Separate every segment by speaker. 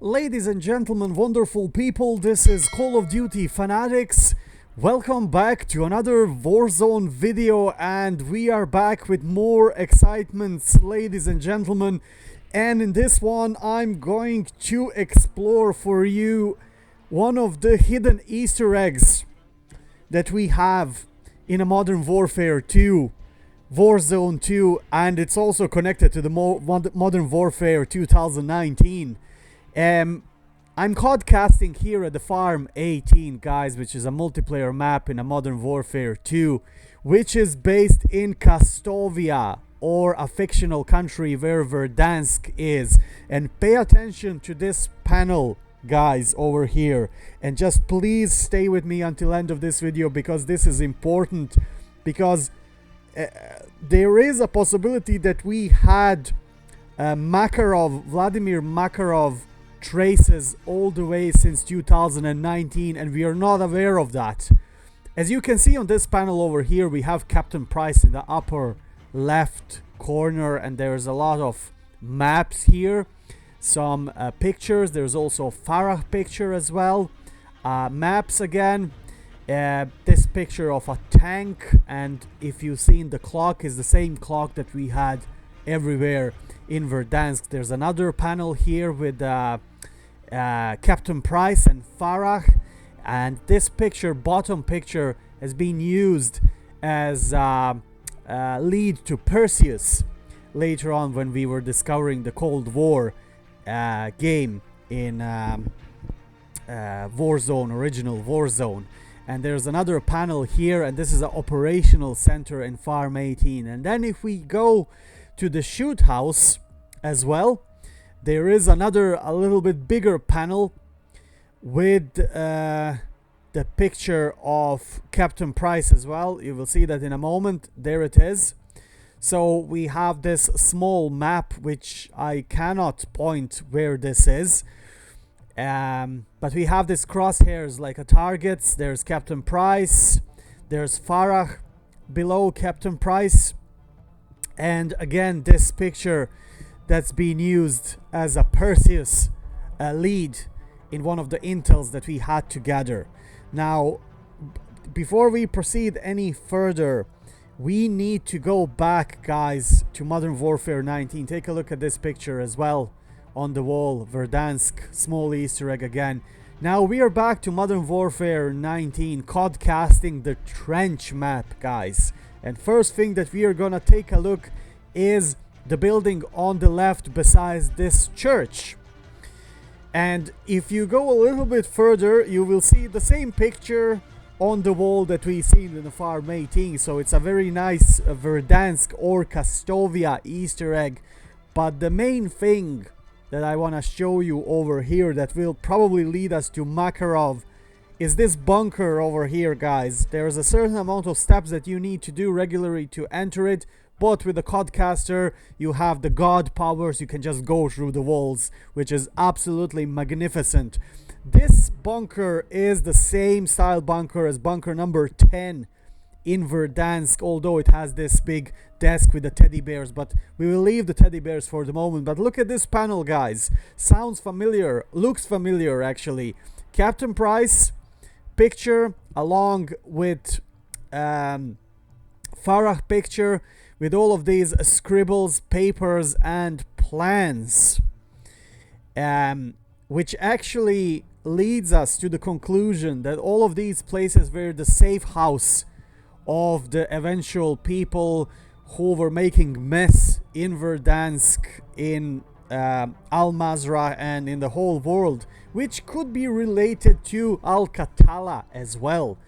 Speaker 1: Ladies and gentlemen, wonderful people, this is Call of Duty fanatics. Welcome back to another Warzone video, and we are back with more excitements, ladies and gentlemen. And in this one, I'm going to explore for you one of the hidden Easter eggs that we have in a Modern Warfare 2, Warzone 2, and it's also connected to the Modern Warfare 2019. I'm podcasting here at the Farm 18, guys, which is a multiplayer map in a Modern Warfare 2, which is based in Kastovia, or a fictional country where Verdansk is. And pay attention to this panel, guys, over here, and just please stay with me until end of this video, because this is important, because there is a possibility that we had Vladimir Makarov traces all the way since 2019, and we are not aware of that. As you can see on this panel over here, we have Captain Price in the upper left corner, and there's a lot of maps here, some pictures. There's also a Farah picture as well, maps again, this picture of a tank, and if you've seen, the clock is the same clock that we had everywhere in Verdansk. There's another panel here with Captain Price and Farah, and this picture, bottom picture, has been used as lead to Perseus later on when we were discovering the Cold War game in Warzone, original Warzone. And there's another panel here, and this is an operational center in Farm 18. And then if we go to the shoot house as well, there is another a little bit bigger panel with the picture of Captain Price as well. You will see that in a moment. There it is. So we have this small map, which I cannot point where this is, but we have this crosshairs like a targets. There's Captain Price, there's Farah below Captain Price, and again this picture that's been used as a Perseus lead in one of the intels that we had to gather. Now, before we proceed any further, we need to go back, guys, to Modern Warfare 19. Take a look at this picture as well on the wall. Verdansk, small Easter egg again. Now we are back to Modern Warfare 19, codcasting the trench map, guys. And first thing that we are gonna take a look is the building on the left besides this church. And if you go a little bit further, you will see the same picture on the wall that we seen in the Farm 18. So it's a very nice Verdansk or Kastovia Easter egg. But the main thing that I want to show you over here that will probably lead us to Makarov is this bunker over here, guys. There's a certain amount of steps that you need to do regularly to enter it, but with the Codcaster you have the god powers. You can just go through the walls, which is absolutely magnificent. This bunker is the same style bunker as bunker number 10 in Verdansk, although it has this big desk with the teddy bears, but we will leave the teddy bears for the moment. But look at this panel, guys. Sounds familiar, looks familiar actually. Captain Price picture along with Farah picture, with all of these scribbles, papers and plans, which actually leads us to the conclusion that all of these places were the safe house of the eventual people who were making mess in Verdansk, in al-mazrah, and in the whole world, which could be related to Al-Qatala as well.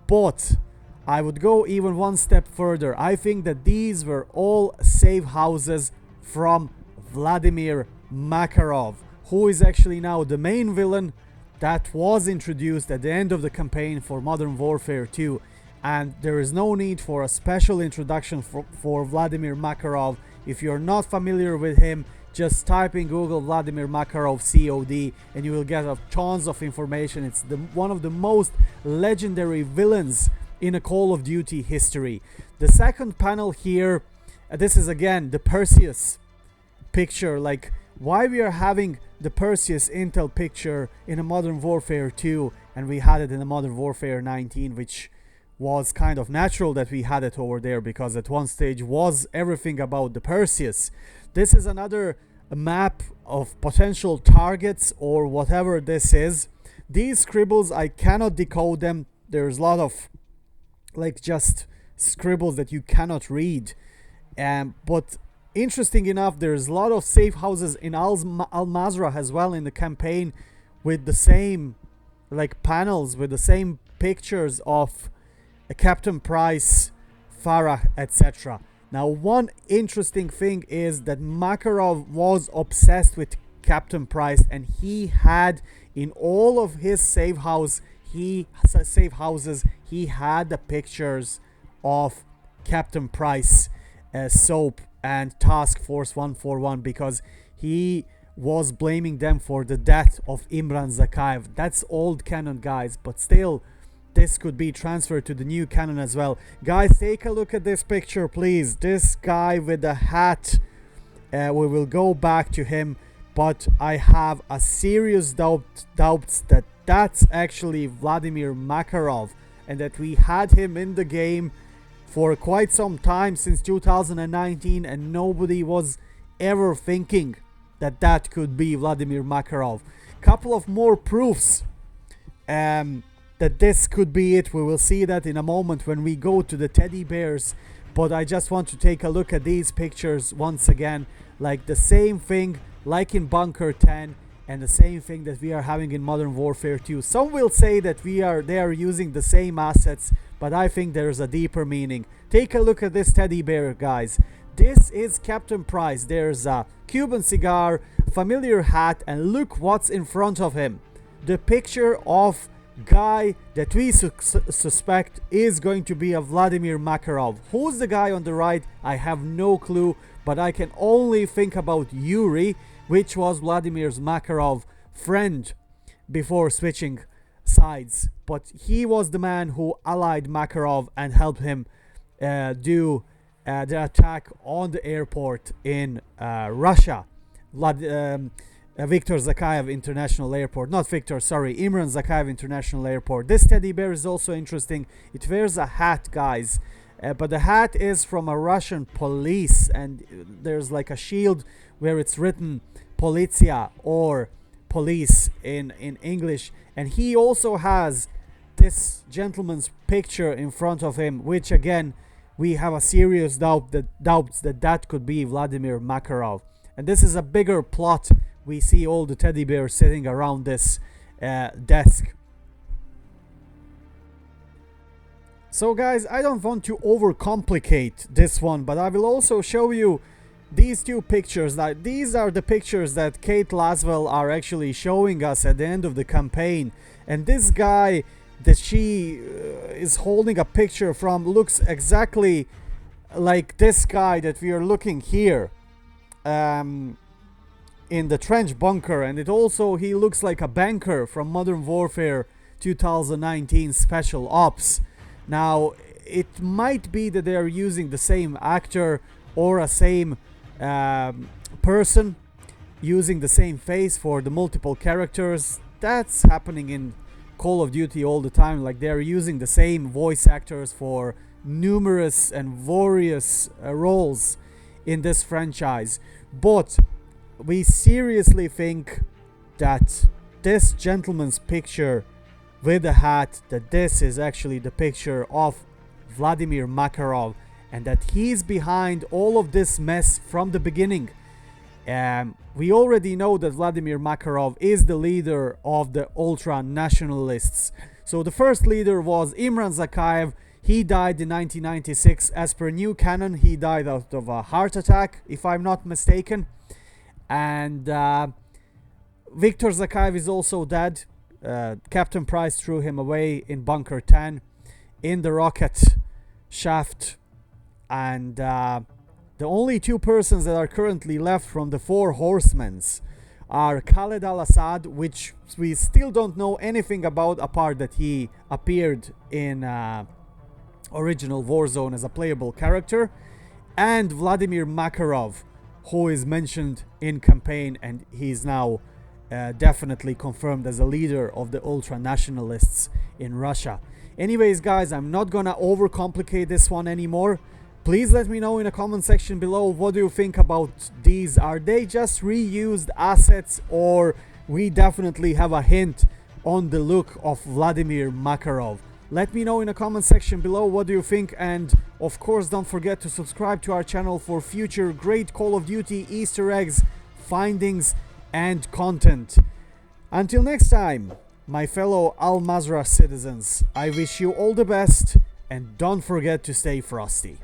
Speaker 1: But I would go even one step further. I think that these were all safe houses from Vladimir Makarov, who is actually now the main villain that was introduced at the end of the campaign for Modern Warfare 2. And there is no need for a special introduction for Vladimir Makarov. If you're not familiar with him, just type in Google Vladimir Makarov COD and you will get tons of information. It's one of the most legendary villains in a Call of Duty history. The second panel here, this is again the Perseus picture, like why we are having the Perseus Intel picture in a Modern Warfare 2 and we had it in a Modern Warfare 19, which was kind of natural that we had it over there because at one stage was everything about the Perseus. This is another map of potential targets or whatever this is. These scribbles, I cannot decode them. There's a lot of like just scribbles that you cannot read. But interesting enough, there's a lot of safe houses in al-mazrah as well in the campaign with the same like panels, with the same pictures of Captain Price, Farah, etc. Now, one interesting thing is that Makarov was obsessed with Captain Price, and he had in all of his safe houses, he had the pictures of Captain Price, Soap, and Task Force 141 because he was blaming them for the death of Imran Zakayev. That's old canon, guys, but still, this could be transferred to the new canon as well. Guys, take a look at this picture, please. This guy with the hat, we will go back to him, but I have a serious doubts that that's actually Vladimir Makarov and that we had him in the game for quite some time, since 2019, and nobody was ever thinking that that could be Vladimir Makarov. Couple of more proofs that this could be it. We will see that in a moment when we go to the teddy bears, but I just want to take a look at these pictures once again, like the same thing like in Bunker 10 and the same thing that we are having in Modern Warfare 2. Some will say that they are using the same assets, but I think there's a deeper meaning. Take a look at this teddy bear, guys. This is Captain Price. There's a Cuban cigar, familiar hat, and look what's in front of him. The picture of guy that we suspect is going to be a Vladimir Makarov. Who's the guy on the right? I have no clue, but I can only think about Yuri, which was Vladimir Makarov's friend before switching sides. But he was the man who allied Makarov and helped him do the attack on the airport in Russia. Viktor Zakayev International Airport. Not Viktor, sorry, Imran Zakayev International Airport. This teddy bear is also interesting. It wears a hat, guys. But the hat is from a Russian police, and there's like a shield where it's written Policja or police in English. And he also has this gentleman's picture in front of him, which again, we have a serious doubts that could be Vladimir Makarov. And this is a bigger plot. We see all the teddy bears sitting around this desk. So guys, I don't want to overcomplicate this one, but I will also show you these two pictures. These are the pictures that Kate Laswell are actually showing us at the end of the campaign. And this guy that she is holding a picture from looks exactly like this guy that we are looking here. In the trench bunker, and he looks like a banker from Modern Warfare 2019 Special Ops. Now, it might be that they are using the same actor or a same person using the same face for the multiple characters. That's happening in Call of Duty all the time, like they're using the same voice actors for numerous and various roles in this franchise. But we seriously think that this gentleman's picture with the hat, that this is actually the picture of Vladimir Makarov, and that he's behind all of this mess from the beginning. We already know that Vladimir Makarov is the leader of the ultra-nationalists. So the first leader was Imran Zakayev. He died in 1996. As per new canon, he died out of a heart attack, if I'm not mistaken. And Viktor Zakayev is also dead. Captain Price threw him away in Bunker 10 in the rocket shaft. And the only two persons that are currently left from the four horsemen are Khaled al-Assad, which we still don't know anything about apart that he appeared in original Warzone as a playable character, and Vladimir Makarov, who is mentioned in campaign, and he's now definitely confirmed as a leader of the ultra nationalists in Russia. Anyways, guys, I'm not gonna overcomplicate this one anymore. Please let me know in the comment section below, what do you think about these? Are they just reused assets, or we definitely have a hint on the look of Vladimir Makarov? Let me know in the comment section below, what do you think? And of course, don't forget to subscribe to our channel for future great Call of Duty Easter eggs, findings and content. Until next time, my fellow al-mazrah citizens, I wish you all the best, and don't forget to stay frosty.